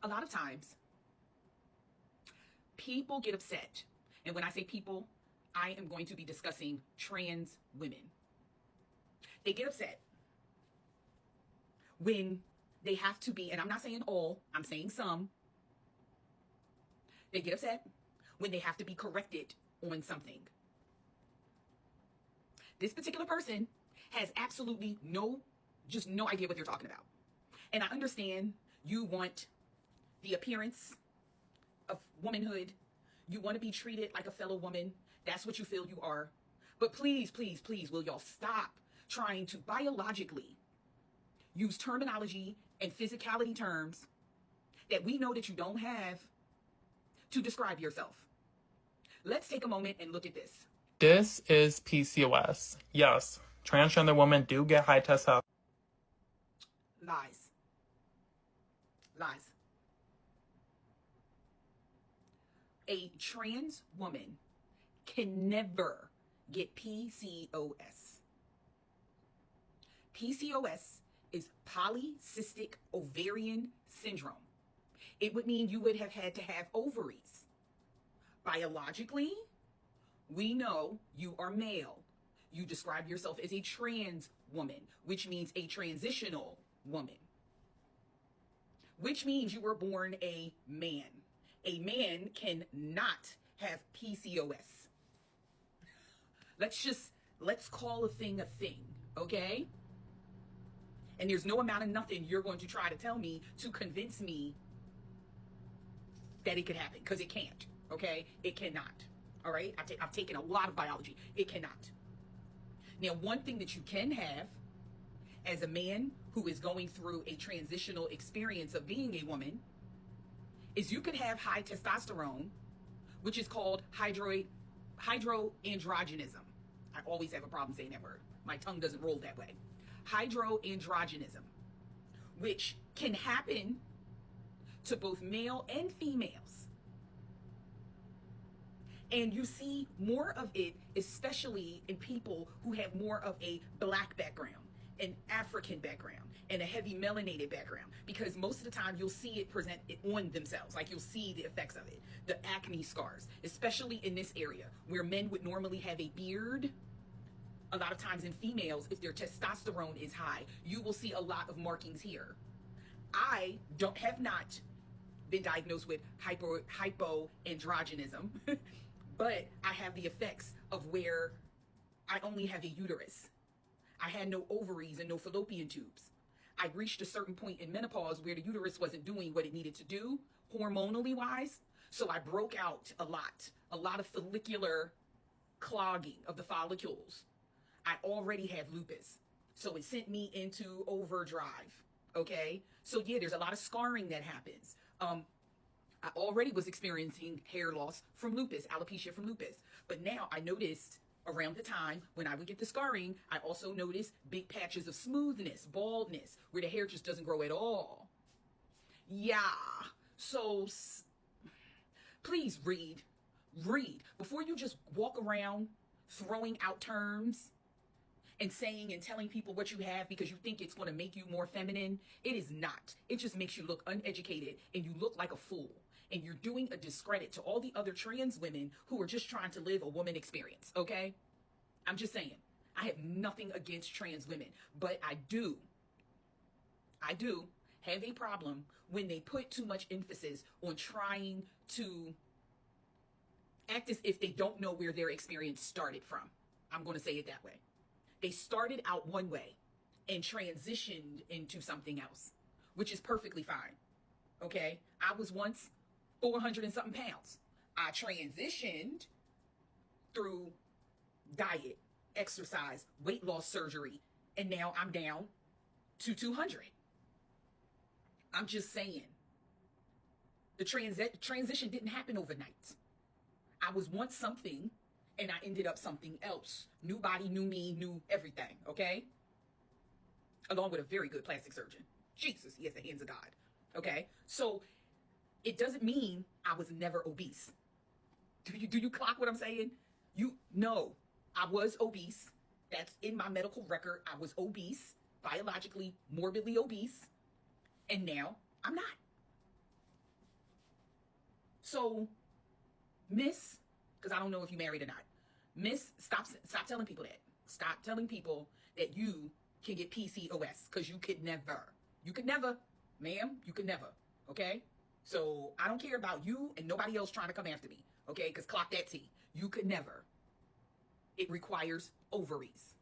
A lot of times, people get upset. And when I say people, I am going to be discussing trans women. They get upset when they have to be, and I'm not saying all, I'm saying some. They get upset when they have to be corrected on something. This particular person has absolutely no idea what they're talking about. And I understand you want the appearance of womanhood. You want to be treated like a fellow woman. That's what you feel you are. But please, please, please, will y'all stop trying to biologically use terminology and physicality terms that we know that you don't have to describe yourself. Let's take a moment and look at this. This is PCOS. Yes, transgender women do get high testosterone. Lies. Lies. A trans woman can never get PCOS. PCOS is polycystic ovarian syndrome. It would mean you would have had to have ovaries. Biologically, we know you are male. You describe yourself as a trans woman, which means a transitional woman, which means you were born a man. A man cannot have PCOS. Let's call a thing, okay? And there's no amount of nothing you're going to try to tell me to convince me that it could happen, because it can't, okay? It cannot, all right? I've taken a lot of biology. It cannot. Now, one thing that you can have as a man who is going through a transitional experience of being a woman is you could have high testosterone, which is called hydroandrogenism. I always have a problem saying that word. My tongue doesn't roll that way. Hydroandrogenism, which can happen to both male and females. And you see more of it, especially in people who have more of a black background, an African background, and a heavy melanated background, because most of the time you'll see it present it on themselves. Like, you'll see the effects of it, the acne scars, especially in this area where men would normally have a beard. A lot of times in females, if their testosterone is high, you will see a lot of markings here. I have not been diagnosed with hypoandrogenism, but I have the effects of where I only have a uterus. I had no ovaries and no fallopian tubes. I reached a certain point in menopause where the uterus wasn't doing what it needed to do, hormonally wise. So I broke out a lot of follicular clogging of the follicles. I already have lupus, so it sent me into overdrive, okay? So yeah, there's a lot of scarring that happens. I already was experiencing hair loss from lupus, alopecia from lupus. But now I noticed around the time when I would get the scarring, I also noticed big patches of smoothness, baldness, where the hair just doesn't grow at all. Yeah, so please read. Before you just walk around throwing out terms and saying and telling people what you have because you think it's going to make you more feminine. It is not. It just makes you look uneducated and you look like a fool. And you're doing a discredit to all the other trans women who are just trying to live a woman experience, okay? I'm just saying, I have nothing against trans women, but I do have a problem when they put too much emphasis on trying to act as if they don't know where their experience started from. I'm going to say it that way. They started out one way and transitioned into something else, which is perfectly fine, okay? I was once 400 and something pounds. I transitioned through diet, exercise, weight loss surgery, and now I'm down to 200. I'm just saying, the transition didn't happen overnight. I was once something, and I ended up something else. New body, new me, new everything, okay? Along with a very good plastic surgeon. Jesus, he has the hands of God, okay? So it doesn't mean I was never obese. Do you clock what I'm saying? No, I was obese. That's in my medical record. I was obese, biologically, morbidly obese, and now I'm not. So, Miss, because I don't know if you married or not. Miss, stop telling people that. Stop telling people that you can get PCOS, because you could never. You could never, ma'am. You could never. Okay? So I don't care about you and nobody else trying to come after me. Okay? Because clock that T. You could never. It requires ovaries.